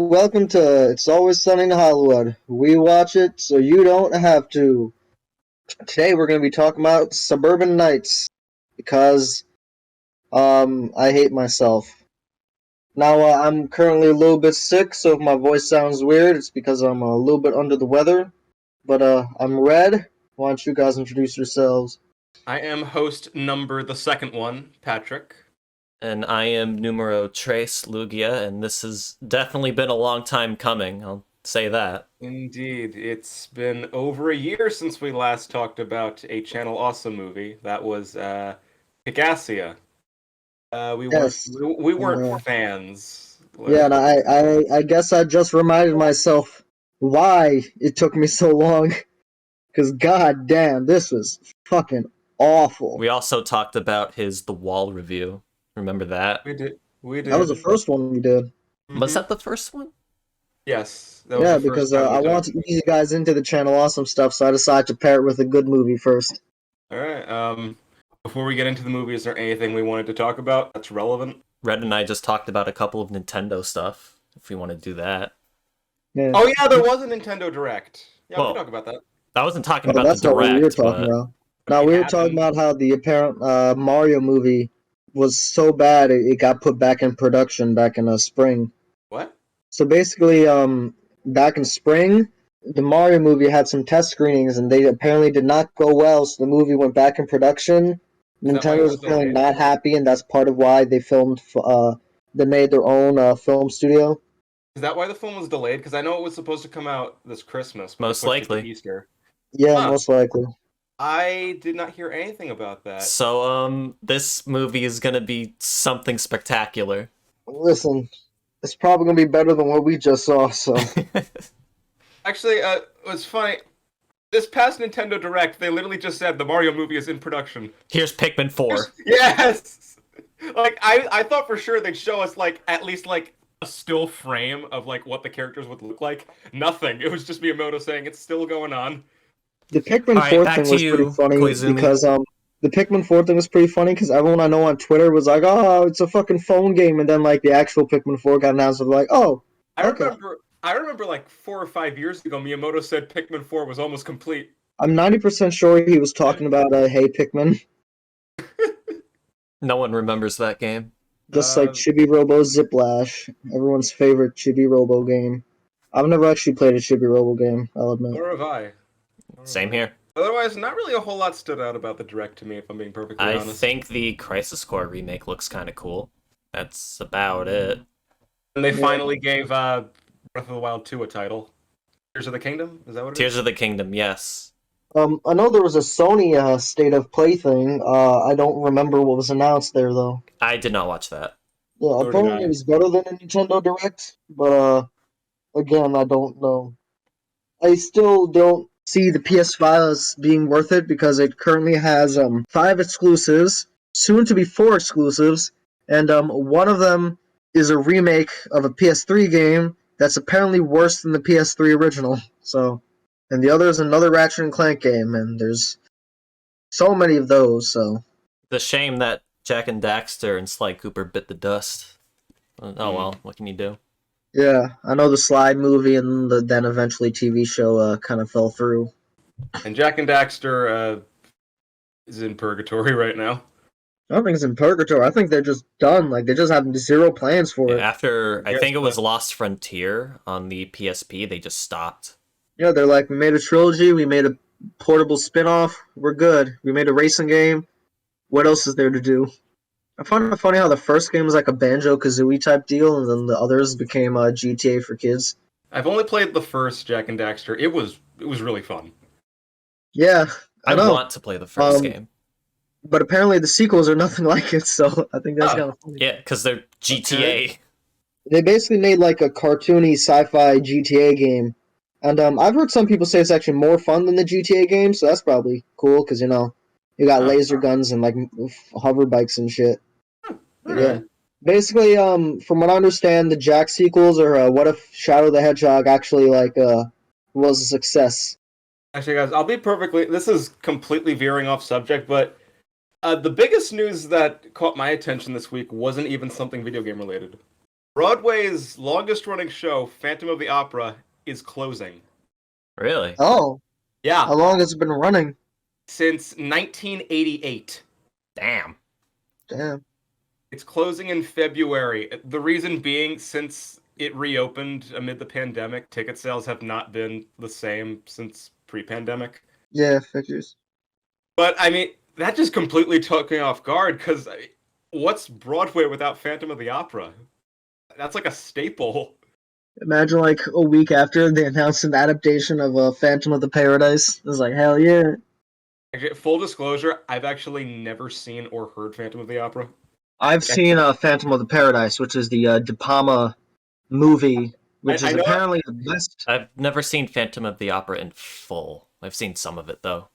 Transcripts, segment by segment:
welcome to It's Always Sunny in Hollywood. We watch it so you don't have to. Today we're going to be talking about Suburban Knights because I hate myself. Now I'm currently a little bit sick, so if my voice sounds weird, it's because I'm a little bit under the weather. But I'm Red. Why don't you guys introduce yourselves? I am host number the second one, Patrick. And I am numero tres Lugia, and this has definitely been a long time coming, I'll say that. Indeed, it's been over a year since we last talked about a Channel Awesome movie. That was Picassia. We weren't Yes. we weren't fans. Yeah, and I guess I just reminded myself why it took me so long. Because god damn, this was fucking awful. We also talked about his The Wall review. Remember that? We did. We did. That was the first one we did. Was that the first one? Yes, that was Yeah, the first because time we I want talked. to ease you guys into the channel awesome stuff, so I decided to pair it with a good movie first. All right. Before we get into the movie, is there anything we wanted to talk about that's relevant? Red and I just talked about a couple of Nintendo stuff, if we want to do that. Yeah. Oh yeah, there was a Nintendo Direct. Yeah, we Well, can talk about that. I wasn't talking Oh, about that's the not what we were Direct, talking but about. No, It we were happened. talking about how the apparent Mario movie was so bad it got put back in production back in spring. What? So basically, back in spring, the Mario movie had some test screenings, and they apparently did not go well. So the movie went back in production. Is that why it Nintendo's was apparently delayed? not happy, and that's part of why they filmed. They made their own film studio. Is that why the film was delayed? Because I know it was supposed to come out this Christmas, but they most pushed it to likely. Easter. Yeah, Huh. most likely. I did not hear anything about that. So, this movie is gonna be something spectacular. Listen, it's probably gonna be better than what we just saw. So Actually, it was funny. This past Nintendo Direct, they literally just said the Mario movie is in production. Here's Pikmin 4. Yes! Like, I thought for sure they'd show us, like, at least, like, a still frame of, like, what the characters would look like. Nothing. It was just Miyamoto saying it's still going on. the Pikmin Alright, 4 back thing to was pretty you, funny Koizumi. because the Pikmin 4 thing was pretty funny because everyone I know on Twitter was like, "Oh, it's a fucking phone game," and then like the actual Pikmin 4 got announced, and like, "Oh, okay." I remember, like, 4 or 5 years ago, Miyamoto said Pikmin 4 was almost complete. I'm 90% sure he was talking about Hey Pikmin, No one remembers that game. just like Chibi Robo Ziplash, everyone's favorite Chibi Robo game. I've never actually played a Chibi Robo game, I'll admit. Nor have I. Same here. Otherwise, not really a whole lot stood out about the Direct to me, if I'm being perfectly I honest. think the Crisis Core remake looks kind of cool. That's about it. And they finally gave Breath of the Wild 2 a title. Tears of the Kingdom? Is that what it is? Tears of the Kingdom, yes. I know there was a Sony State of Play thing. I don't remember what was announced there though. I did not watch that. Yeah, Nor did apparently I. it was better than a Nintendo Direct, but again, I don't know. I still don't see the PS5 as being worth it because it currently has 5 exclusives, soon to be 4 exclusives, and one of them is a remake of a PS3 game that's apparently worse than the PS3 original. So, and the other is another Ratchet and Clank game, and there's so many of those. So, The shame that Jack and Daxter and Sly Cooper bit the dust. Oh well, what can you do? yeah, I know the Slide movie and the then eventually TV show kind of fell through. And Jack and Daxter is in purgatory right now. I don't think it's in purgatory. I think they're just done. Like they just have zero plans for it. After, I Yes, think it was but- Lost Frontier on the PSP, they just stopped. Yeah, they're like, we made a trilogy, we made a portable spin-off, we're good. We made a racing game. What else is there to do? I find it funny how the first game was like a Banjo-Kazooie type deal, and then the others became GTA for kids. I've only played the first Jack and Daxter. It was really fun. Yeah, I know. want to play the first game. But apparently the sequels are nothing like it, so I think that's kind of funny. Yeah, because they're GTA. They basically made like a cartoony sci-fi GTA game. And I've heard some people say it's actually more fun than the GTA game, so that's probably cool, because, you know, you got laser guns and, like, hover bikes and shit. Yeah. Basically, from what I understand, the Jack sequels are what if Shadow the Hedgehog actually, like, was a success. Actually, guys, I'll be perfectly... This is completely veering off subject, but the biggest news that caught my attention this week wasn't even something video game related. Broadway's longest-running show, Phantom of the Opera, is closing. Really? Oh, Yeah, how long has it been running? since 1988. Damn. Damn. It's closing in February. The reason being, since it reopened amid the pandemic, ticket sales have not been the same since pre-pandemic. Yeah, figures. But I mean, that just completely took me off guard because what's Broadway without Phantom of the Opera? That's like a staple. Imagine like a week after they announced an adaptation of Phantom of the Paradise. It was like, hell yeah. Actually, full disclosure, I've actually never seen or heard Phantom of the Opera. I've seen Phantom of the Paradise, which is the De Palma movie, which I is know apparently the best. I've never seen Phantom of the Opera in full. I've seen some of it though.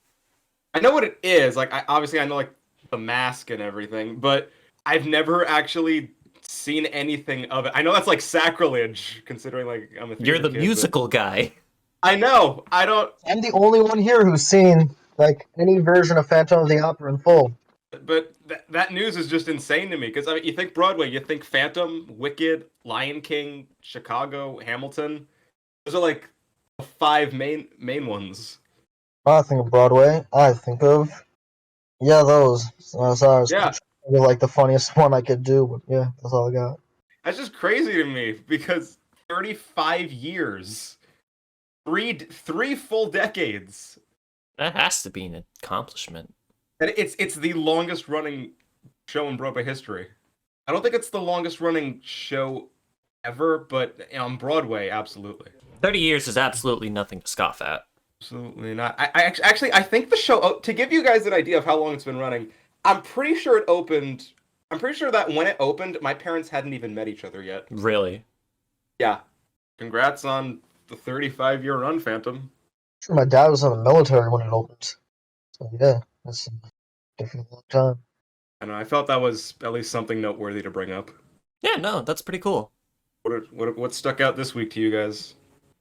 I know what it is. Like, obviously I know like the mask and everything, but I've never actually seen anything of it. I know that's like sacrilege, considering like I'm a You're theater the kid, musical guy. I know. I don't. I'm the only one here who's seen like any version of Phantom of the Opera in full. But that news is just insane to me because I mean, you think Broadway, you think Phantom, Wicked, Lion King, Chicago, Hamilton. Those are like the five main ones. When I think of Broadway, I think of those. So I was Yeah, like the funniest one I could do, but yeah, that's all I got. that's just crazy to me because 35 years, three full decades, That has to be an accomplishment. and it's the longest running show in Broadway history. I don't think it's the longest running show ever, but on Broadway, absolutely. 30 years is absolutely nothing to scoff at. Absolutely not. Actually, I think the show, to give you guys an idea of how long it's been running, I'm pretty sure it opened. I'm pretty sure that when it opened, my parents hadn't even met each other yet. Really? Yeah. Congrats on the 35-year run, Phantom. Sure, my dad was in the military when it opened. So yeah, that's definitely a long time. I know. I felt that was at least something noteworthy to bring up. Yeah, no, that's pretty cool. What stuck out this week to you guys,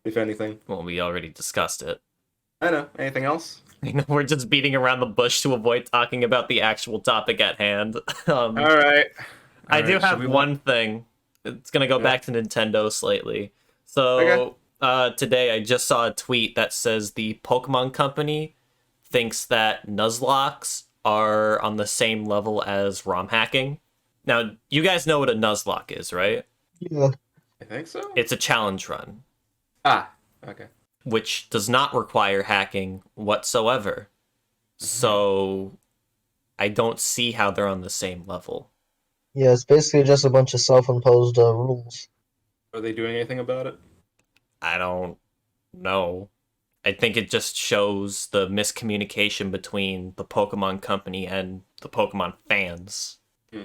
if anything? Well, we already discussed it. I know. Anything else? We're just beating around the bush to avoid talking about the actual topic at hand. All right. I do have one thing. It's gonna go back to Nintendo slightly. So today I just saw a tweet that says the Pokemon Company thinks that Nuzlocks are on the same level as ROM hacking. Now, you guys know what a Nuzlocke is, right? Yeah. I think so. It's a challenge run, Ah. Okay. which does not require hacking whatsoever. So I don't see how they're on the same level. Yeah, it's basically just a bunch of self-imposed rules. Are they doing anything about it? I don't know. I think it just shows the miscommunication between the Pokemon Company and the Pokemon fans. All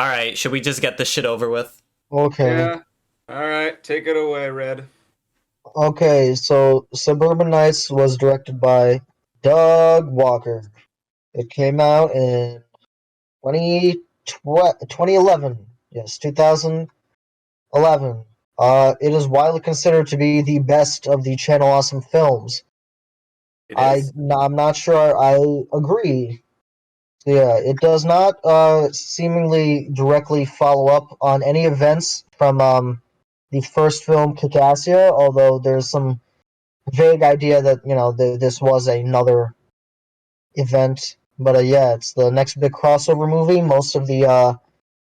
right, should we just get this shit over with? Okay. Yeah. All right. Take it away, Red. Okay, so Suburban Knights was directed by Doug Walker. It came out in 2011. Yes, 2011. It is widely considered to be the best of the Channel Awesome films. It is. I'm not sure I agree. Yeah, it does not seemingly directly follow up on any events from the first film, Kikassia, although there's some vague idea that, this was another event. But yeah, it's the next big crossover movie. Most of the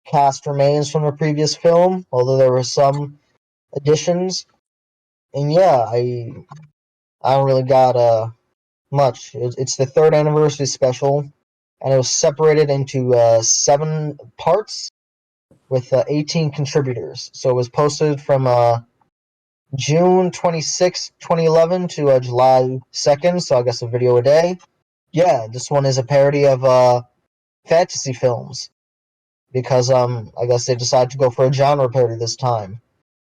cast remains from the previous film, although there were some additions. And yeah, I don't really got much. It's the third anniversary special, and it was separated into 7 parts with 18 contributors. So it was posted from June 26, 2011 to July 2nd, so I guess a video a day. Yeah, this one is a parody of fantasy films because I guess they decided to go for a genre parody this time.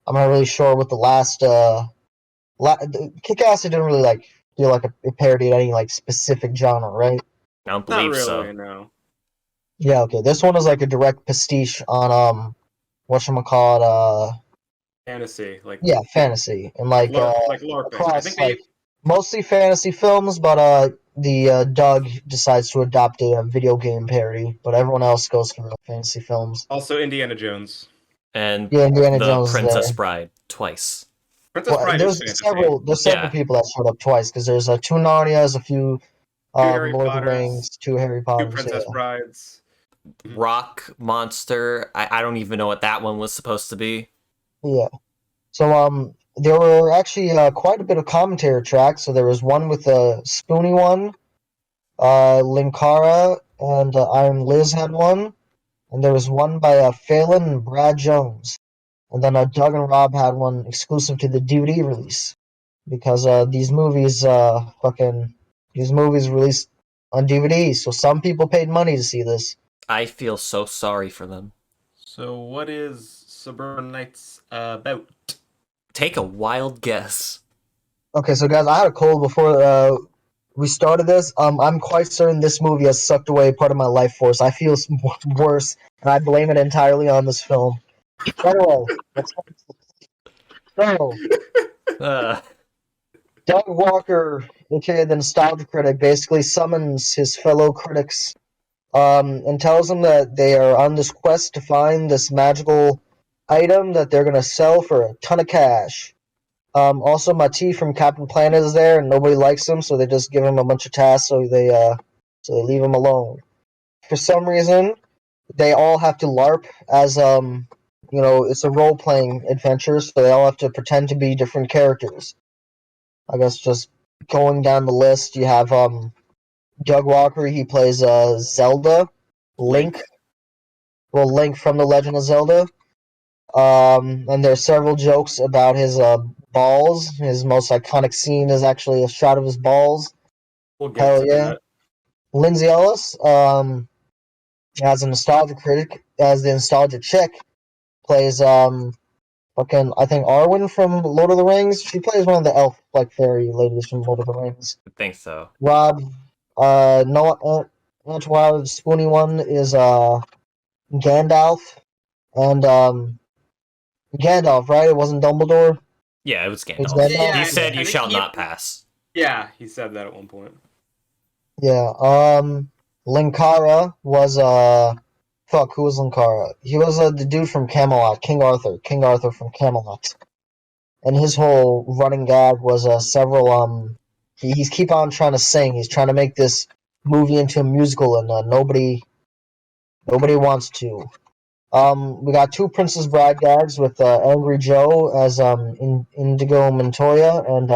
I'm not really sure what the last Kick-Ass didn't really feel like a parody at any specific genre, right? I don't Not believe really. so. No. Yeah, okay. This one is like a direct pastiche on whatchamacallit, Fantasy, like yeah, fantasy. And like LARPing. I across think they mostly fantasy films, but the Doug decides to adopt a video game parody, but everyone else goes for fantasy films. also Indiana Jones. and Yeah, Indiana the Jones is Princess there. Bride twice. Princess Well, Bride is fantasy. there's several Yeah, people that showed up twice because there's two Narnias, a few Two Harry Lord of the Potters, Rings, two Harry two Potters. Princess Yeah, Brides. Mhm. Rock Monster. I don't even know what that one was supposed to be. yeah. So there were actually quite a bit of commentary tracks. So there was one with a Spoony one, Linkara and Iron Liz had one, and there was one by Phelan and Brad Jones, and then Doug and Rob had one exclusive to the DVD release because these movies released on DVD, so some people paid money to see this. I feel so sorry for them. So what is Suburban Knights about? Take a wild guess. Okay, so guys, I had a cold before we started this. I'm quite certain this movie has sucked away part of my life force. I feel worse, and I blame it entirely on this film. Anyway, let's go. Uh, Doug Walker, aka the Nostalgia Critic, basically summons his fellow critics and tells them that they are on this quest to find this magical item that they're going to sell for a ton of cash. Also, Mati from Captain Planet is there, and nobody likes him, so they just give him a bunch of tasks, so they leave him alone. For some reason, they all have to LARP as it's a role playing adventure, so they all have to pretend to be different characters. I guess just going down the list, you have Doug Walker. He plays Zelda, Link. Well, Link from the Legend of Zelda. And there are several jokes about his balls. His most iconic scene is actually a shot of his balls. We'll get Hell to yeah. that. Lindsay Ellis, as a nostalgia critic, as the nostalgia chick, plays fucking I think Arwen from Lord of the Rings. She plays one of the elf like fairy ladies from Lord of the Rings. I think so. Rob, Noah Antoine Spoony one is Gandalf, and Gandalf, right? It wasn't Dumbledore. Yeah, it was It's Gandalf. Yeah, Gandalf. He yeah. Yeah. said, I "You think shall not pass." yeah, he said that at one point. Yeah. Linkara was fuck. Who was Linkara? He was the dude from Camelot, King Arthur. King Arthur from Camelot. And his whole running gag was several he's keep on trying to sing. He's trying to make this movie into a musical, and nobody wants to. We got two Princess Bride gags with Angry Joe as Indigo Montoya and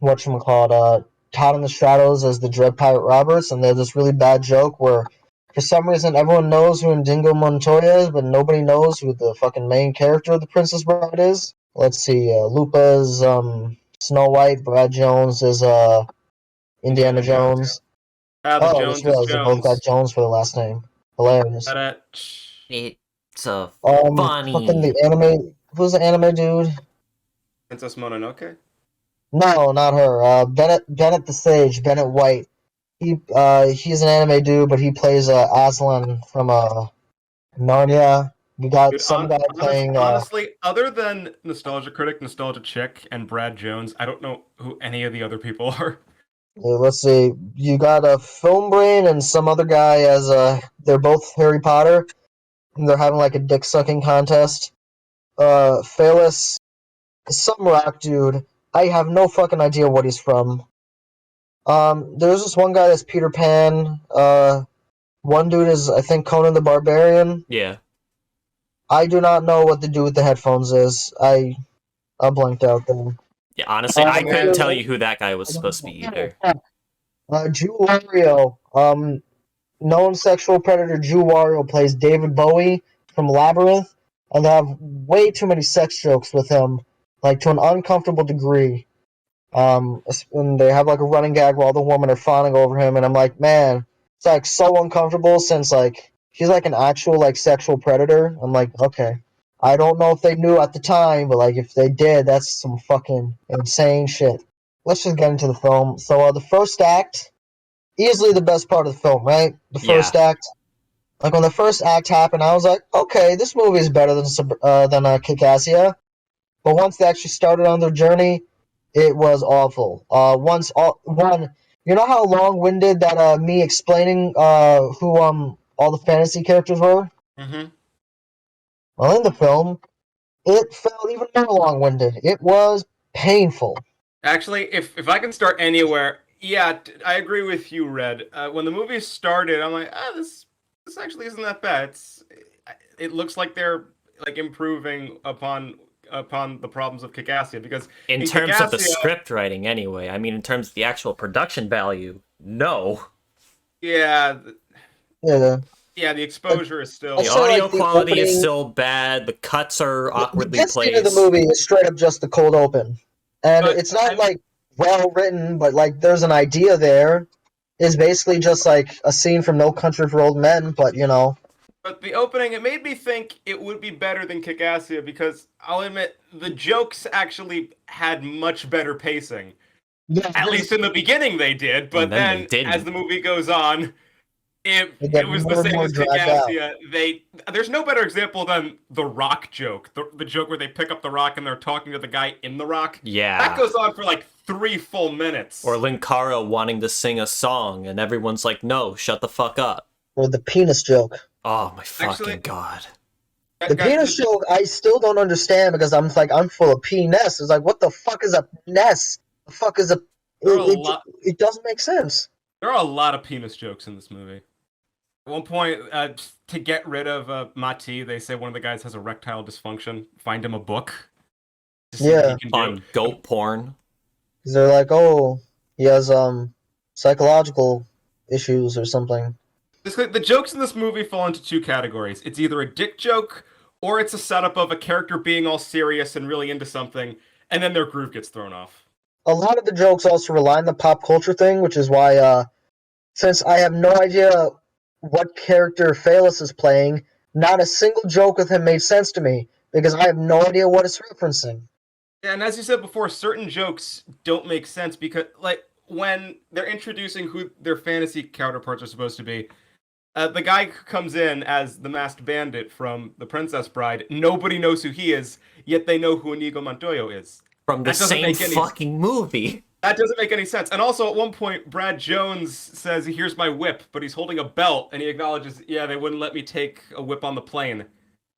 whatchamacallit, Todd in the Shadows as the Dread Pirate Roberts, and there's this really bad joke where for some reason everyone knows who Indigo Montoya is, but nobody knows who the fucking main character of the Princess Bride is. Let's see, Lupa's Snow White, Brad Jones is Indiana Indiana Jones. Jones. Ah, the Oh, I just Jones is realized they both got Jones. Jones for the last name. Hilarious. Ta-da. It's a Fucking funny. the anime. Who's the anime dude? Princess Mononoke. No, not her. Bennett the Sage, Bennett White. He's an anime dude, but he plays Aslan from Narnia. We got Dude, some guy playing. honestly, other than Nostalgia Critic, Nostalgia Chick, and Brad Jones, I don't know who any of the other people are. Let's see. You got a Film Brain and some other guy as they're both Harry Potter, and they're having like a dick sucking contest. Phalis, some rock dude. I have no fucking idea what he's from. There's this one guy that's Peter Pan. One dude is I think Conan the Barbarian. Yeah, I do not know what the dude with the headphones is. I blanked out there. yeah. Honestly, I couldn't tell Depends. you who that guy was supposed to be either. Jew Wario, known sexual predator Jew Wario plays David Bowie from Labyrinth, and they have way too many sex jokes with him, like to an uncomfortable degree. And they have like a running gag where all the women are fawning over him, and I'm like, man, it's like so uncomfortable since like he's like an actual like sexual predator. I'm like, okay. I don't know if they knew at the time, but like if they did, that's some fucking insane shit. Let's just get into the film. So the first act, easily the best part of the film, right? The Yeah, first act. Like when the first act happened, I was like, okay, this movie is better than Kick-Assia. But once they actually started on their journey, it was awful. You know how long-winded that me explaining who all the fantasy characters were. Mm-hmm. Well, in the film, it felt even more long-winded. It was painful. Actually, if I can start anywhere, yeah, I agree with you, Red. When the movie started, I'm like, this actually isn't that bad. It looks like they're like improving upon the problems of Kikassia because In in terms of the Kikassia, script writing, anyway. I mean, in terms of the actual production value, no. yeah, Yeah, yeah, the like exposure is I'd The still say audio like the quality is opening, still bad. The cuts are the awkwardly best scene of the placed. movie is straight up just the cold open, and but it's not like well written, but like there's an idea there. It's basically just like a scene from No Country for Old Men, but But the opening, it made me think it would be better than Kick-Assia because I'll admit the jokes actually had much better pacing. yeah, At least in the beginning they did, And but then they then as the didn't. movie goes on, they it get was the more and same more as dragged out. Kick-Assia. There's no better example than the rock joke, the joke where they pick up the rock and they're talking to the guy in the rock. That Yeah. goes on for like 3 full minutes. Or Linkara wanting to sing a song, and everyone's like, no, shut the fuck up. Or the penis joke. Oh my Actually, fucking god. The guys, penis joke, I still don't understand because I'm full of penis. It's like, what the fuck is a nest? The fuck is a? there are a It, it, lot. it doesn't make sense. There are a lot of penis jokes in this movie. At one point, to get rid of Mati, they say one of the guys has erectile dysfunction. Find him a book to see what he Yeah, can do. On goat porn. because they're like, oh, he has psychological issues or something. The jokes in this movie fall into two categories. It's either a dick joke or it's a setup of a character being all serious and really into something, and then their groove gets thrown off. A lot of the jokes also rely on the pop culture thing, which is why, since I have no idea what character Phalos is playing, not a single joke with him made sense to me because I have no idea what it's referencing. And as you said before, certain jokes don't make sense because, like, when they're introducing who their fantasy counterparts are supposed to be, the guy who comes in as the masked bandit from The Princess Bride, nobody knows who he is, yet they know who Inigo Montoya is. From the That doesn't same make any fucking movie. that doesn't make any sense. And also, at one point, Brad Jones says, "Here's my whip," but he's holding a belt, and he acknowledges, "Yeah, they wouldn't let me take a whip on the plane.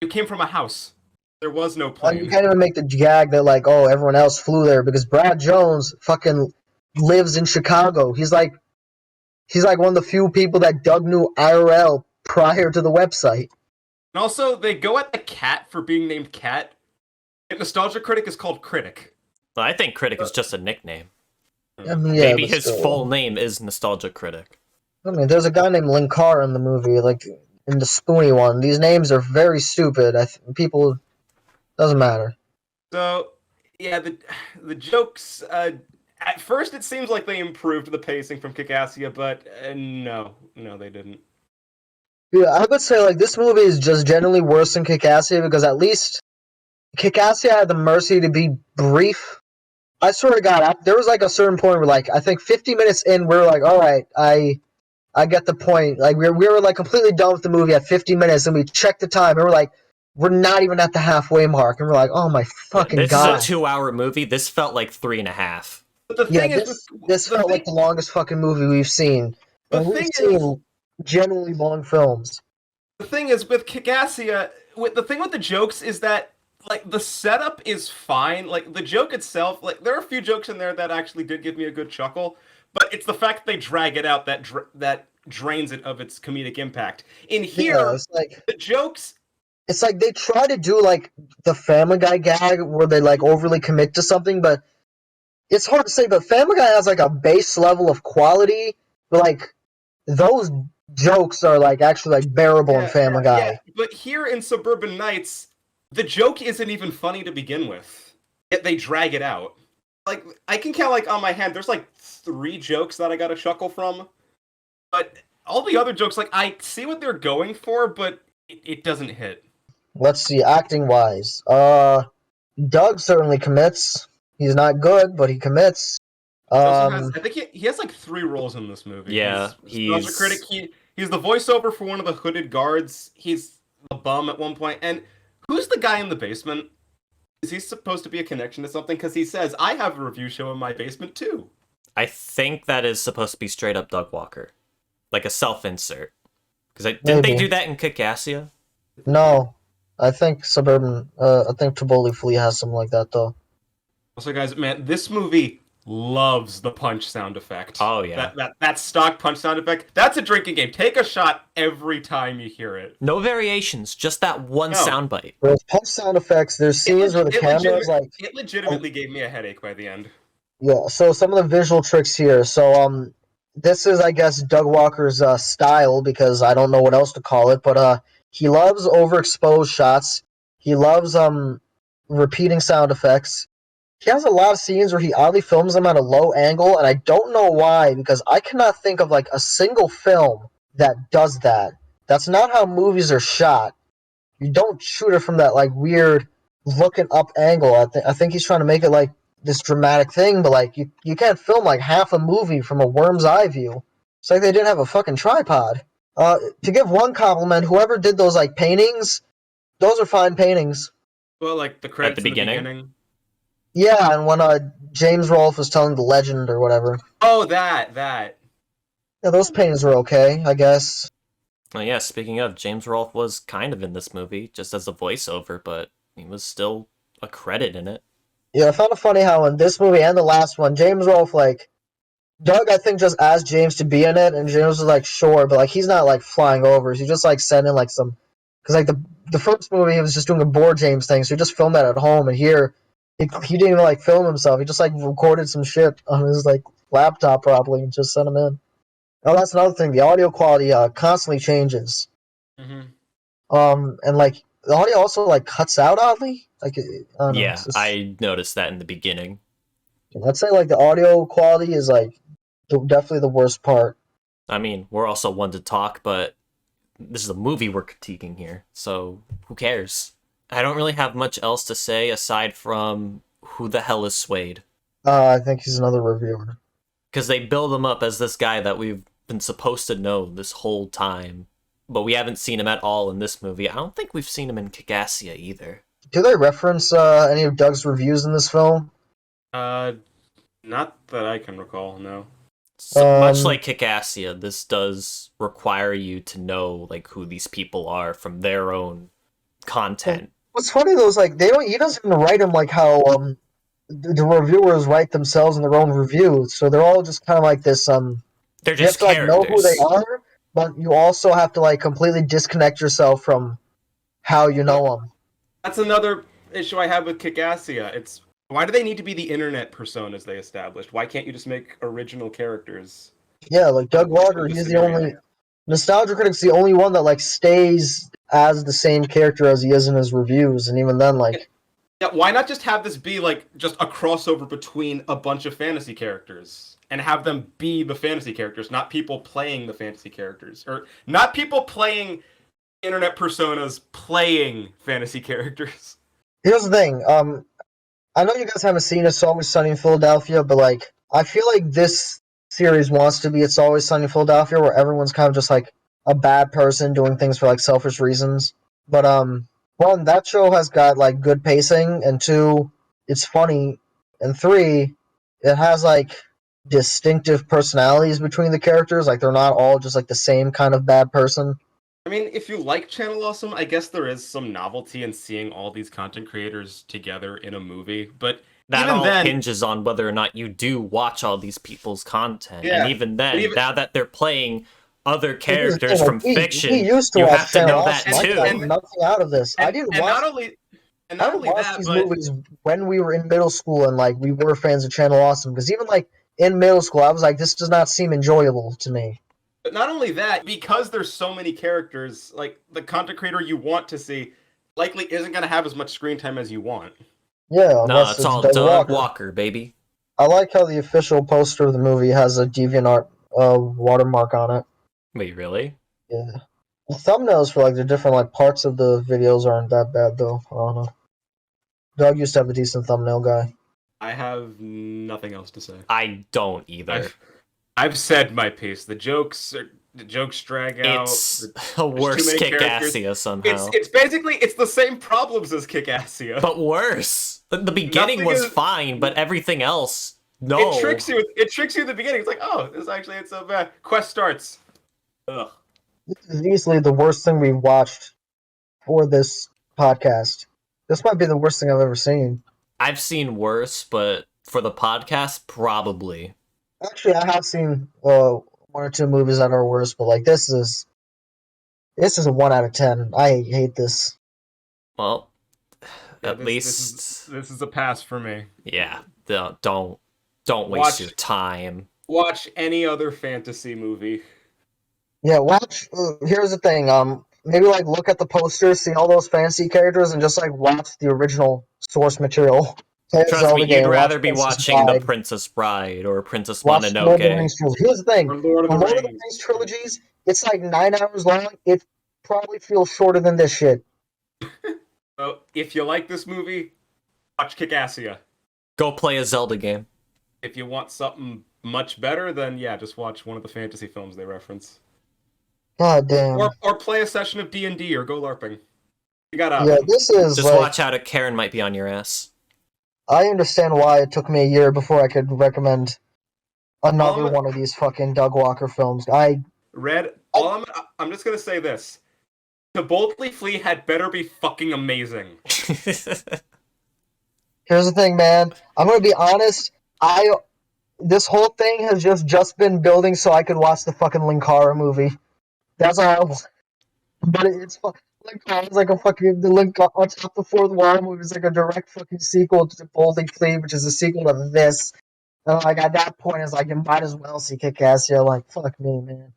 It came from a house. There was no And you plane." can't even make the gag that like, oh, everyone else flew there because Brad Jones fucking lives in Chicago. He's like one of the few people that Doug knew IRL prior to the website. And also, they go at the cat for being named Cat. Nostalgia Critic is called Critic. But I think Critic is just a nickname. I mean, yeah, Maybe but his still. full name is Nostalgia Critic. I mean, there's a guy named Linkar in the movie, like in the Spoonie one. These names are very stupid. People doesn't matter. So, yeah, the jokes. At first, it seems like they improved the pacing from Kickassia, but no, they didn't. Yeah, I would say like this movie is just generally worse than Kickassia because at least Kickassia had the mercy to be brief. I swear to God, there was like a certain point where like I think 50 minutes in, we are like, all right, I get the point. Like we were like completely done with the movie at 50 minutes, and we checked the time, and we're like, we're not even at the halfway mark, and we're like, oh my Yeah, fucking this is a God. 2-hour movie. This felt like 3.5. But the Yeah, thing is, this the felt like thing, the longest fucking movie we've seen, the and we've thing is, seen generally long films. the thing is with Kickassia, with the thing with the jokes is that like the setup is fine. Like the joke itself, like there are a few jokes in there that actually did give me a good chuckle, but it's the fact that they drag it out that drains it of its comedic impact. In Yeah, here, it's like the jokes. they try to do like the Family Guy gag where they like overly commit to something, but it's hard to say. But Family Guy has like a base level of quality, but like those jokes are like actually like bearable in Yeah, Family yeah. Guy. But here in Suburban Knights, the joke isn't even funny to begin with. Yet they drag it out. Like I can count like on my hand. There's like 3 jokes that I got a chuckle from, but all the other jokes, like I see what they're going for, but it doesn't hit. Let's see, acting wise, Doug certainly commits. He's not good, but he commits. He also has, Um, I think he has like 3 roles in this movie. Yeah, He's nostalgia critic. he's He's the voiceover for one of the hooded guards. He's a bum at one point. And who's the guy in the basement? Is he supposed to be a connection to something? Because he says, I have a review show in my basement too. I think that is supposed to be straight up Doug Walker. Like a self-insert. Because didn't they maybe do that in Kickassia? no. I think I think Tivoli Flea has something like that though. Also, guys, man, this movie loves the punch sound effect. Oh yeah. That stock punch sound effect. That's a drinking game. Take a shot every time you hear it. No variations, just that one No. soundbite. There's punch sound effects. There's scenes where the camera is like. It legitimately gave me a headache by the end. Yeah. So some of the visual tricks here. So this is I guess Doug Walker's style because I don't know what else to call it, but he loves overexposed shots. He loves repeating sound effects. He has a lot of scenes where he oddly films them at a low angle, and I don't know why, because I cannot think of like a single film that does that. That's not how movies are shot. You don't shoot it from that like weird looking up angle. I think he's trying to make it like this dramatic thing, but like you can't film like half a movie from a worm's eye view. It's like they didn't have a fucking tripod. To give one compliment, whoever did those like paintings, those are fine paintings. Well, like the credits At the in beginning? Yeah, and when James Rolfe was telling the legend or whatever. Oh, that. Yeah, those paintings were okay, I guess. Oh yeah, speaking of, James Rolfe was kind of in this movie, just as a voiceover, but he was still a credit in it. Yeah, I found it funny how in this movie and the last one, James Rolfe, like, Doug, I think, just asked James to be in it, and James was like, sure, but, like, he's not, like, flying over. He just, like, sent in, like, some... Because, like, the first movie, he was just doing a board James thing, so he just filmed that at home, and here, he didn't even, like, film himself. He just, like, recorded some shit on his, like, laptop, probably, and just sent him in. Oh, that's another thing. The audio quality constantly changes. And, like, the audio also, like, cuts out oddly. Like, I don't know. Yeah, Just, I noticed that in the beginning. I'd say, like, the audio quality is, like, definitely the worst part. I mean, we're also one to talk, but this is a movie we're critiquing here, so who cares? I don't really have much else to say aside from who the hell is Swade. I think he's another reviewer. Because they build him up as this guy that we've been supposed to know this whole time, but we haven't seen him at all in this movie. I don't think we've seen him in Kick-Assia either. Do they reference any of Doug's reviews in this film? Not that I can recall, no. So much like Kick-Assia, this does require you to know like who these people are from their own content. What's funny though is like he doesn't even write them like how the reviewers write themselves in their own reviews. So they're all just kind of like this. They're You have just to like characters. know who they are, but you also have to like completely disconnect yourself from how you know them. That's another issue I have with Kick-Assia. It's why do they need to be the internet personas they established? Why can't you just make original characters? Yeah, like Doug Walker, he's the only Nostalgia Critic's the only one that like stays as the same character as he is in his reviews, and even then, like, yeah, why not just have this be like just a crossover between a bunch of fantasy characters and have them be the fantasy characters, not people playing the fantasy characters, or not people playing internet personas playing fantasy characters. here's the thing. I know you guys haven't seen It's Always Sunny in Philadelphia, but like, I feel like this series wants to be It's Always Sunny in Philadelphia, where everyone's kind of just like a bad person doing things for like selfish reasons. But one, that show has got like good pacing, and two, it's funny, and three, it has like distinctive personalities between the characters. Like they're not all just like the same kind of bad person. I mean, if you like Channel Awesome, I guess there is some novelty in seeing all these content creators together in a movie, but that even all then, hinges on whether or not you do watch all these people's content. Yeah, and even then, now that they're playing other Here's the characters thing, from like, fiction, we used to you watch have to Channel know that Awesome. I too. got nothing out of this. I didn't watch. And I not would only watch that, these but movies when we were in middle school and like we were fans of Channel Awesome, because even like in middle school I was like, this does not seem enjoyable to me. But not only that, because there's so many characters, like the content creator you want to see likely isn't going to have as much screen time as you want. Yeah, No, unless it's all Doug Doug Walker, baby. I like how the official poster of the movie has a DeviantArt watermark on it. Wait, really? Yeah. The thumbnails for like the different like parts of the videos aren't that bad though. I don't know. Doug used to have a decent thumbnail guy. I have nothing else to say. I don't either. I've said my piece. The jokes drag out. It's a worse Kick-Assia somehow. It's basically the same problems as Kick-Assia, but worse. The beginning was fine, but everything else, no. It tricks you. It tricks you at the beginning. It's like, oh, this actually ain't so bad. Quest starts. Ugh. This is easily the worst thing we've watched for this podcast. This might be the worst thing I've ever seen. I've seen worse, but for the podcast, probably. Actually, I have seen one or two movies that are worse, but like this is a 1 out of 10. I hate this. Well, Yeah, at least this is a pass for me. yeah. Don't waste your time. Watch any other fantasy movie. Yeah, watch. Here's the thing. Maybe like look at the poster, see all those fantasy characters, and just like watch the original source material. Play a Trust Zelda me, game, you'd rather watch be Princess watching The Bride, Princess Bride or Princess watch Lord of the Mononoke. Rings trilogy. Here's the thing: Or Lord of the the Lord of the Rings. Rings trilogies, it's like 9 hours long. It probably feels shorter than this shit. So if you like this movie, watch Kick-Assia. Go play a Zelda game. If you want something much better, then yeah, just watch one of the fantasy films they reference. God damn. Or play a session of D&D or go LARPing. You got Yeah, options. this is Just like. watch out, a Karen might be on your ass. I understand why it took me a year before I could recommend another one of these fucking Doug Walker films. I'm just gonna say this. To Boldly Flee had better be fucking amazing. Here's the thing, man. I'm gonna be honest. This whole thing has just been building so I could watch the fucking Linkara movie. That's all. But it's Linkara's like a fucking the Link on top the fourth wall movie is like a direct fucking sequel to Boldly Flee, which is a sequel to this. And like at that point, it's like you might as well see Kick-Ass. You're like, fuck me, man.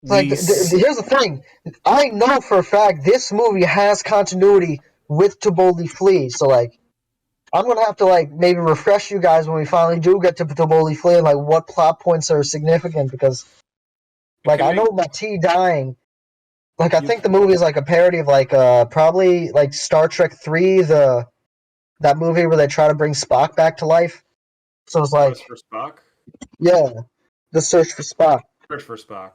Like, here's the thing. I know for a fact this movie has continuity with To Boldly Flee. So, like, I'm going to have to, like, maybe refresh you guys when we finally do get to Boldly Flee and, like, what plot points are significant because, like, I know Mati dying. Like, I think the movie is, like, a parody of, like, probably, like, Star Trek 3, that movie where they try to bring Spock back to life. So it's like... Search for Spock? Yeah, the Search for Spock. Search for Spock.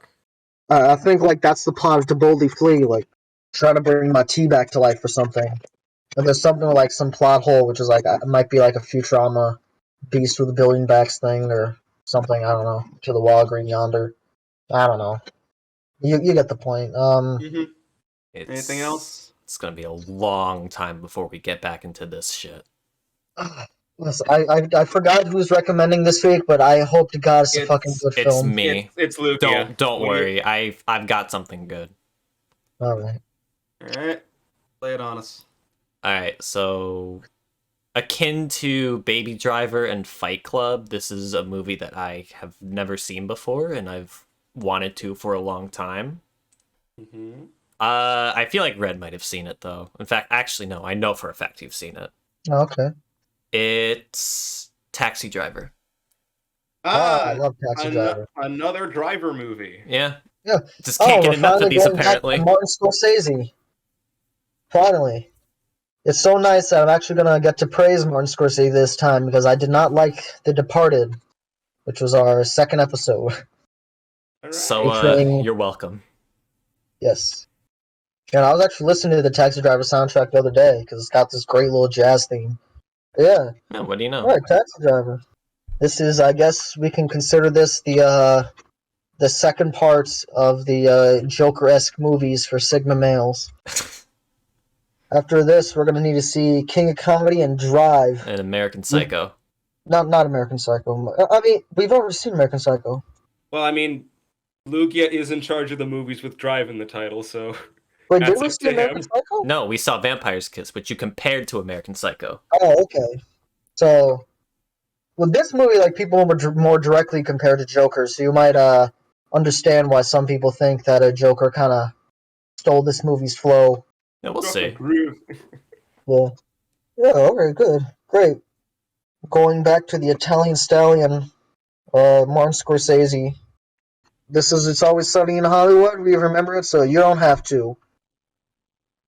I think, like, that's the plot of To Boldly Flee, like, trying to bring Mati back to life or something. And there's something like some plot hole, which is like it might be like a Futurama Beast with a billion backs thing or something. I don't know. To the Walgreen yonder. I don't know. You get the point. Anything else? It's gonna be a long time before we get back into this shit. Listen, I forgot who's recommending this week, but I hope to God it's a fucking good film. It's me. It's Luke. Don't worry. I've got something good. All right. Lay it on us. Alright, so akin to Baby Driver and Fight Club, this is a movie that I have never seen before, and I've wanted to for a long time. Mm-hmm. I feel like Red might have seen it, though. In fact, actually, no, I know for a fact you've seen it. Oh, okay. It's Taxi Driver. I love Taxi Driver. Another driver movie. Yeah. Yeah. Just can't get enough of these, apparently. Martin Scorsese. Finally. It's so nice that I'm actually going to get to praise Martin Scorsese this time because I did not like The Departed, which was our second episode. Right. So, you're welcome. Yes. And I was actually listening to the Taxi Driver soundtrack the other day because it's got this great little jazz theme. Yeah. Yeah, what do you know? All right, Taxi Driver. This is, I guess we can consider this the second part of the Joker-esque movies for Sigma males. After this, we're going to need to see King of Comedy and Drive. And American Psycho. Not American Psycho. I mean, we've already seen American Psycho. Well, I mean, Lugia is in charge of the movies with Drive in the title, so... Wait, did we see American Psycho? No, we saw Vampire's Kiss, which you compared to American Psycho. Oh, okay. So, with this movie, like, people were more directly compared to Joker, so you might understand why some people think that a Joker kind of stole this movie's flow. Yeah, we'll see. Yeah. Yeah, okay, good. Great. Going back to the Italian Stallion, Martin Scorsese. This is It's Always Sunny in Hollywood. We remember it, so you don't have to.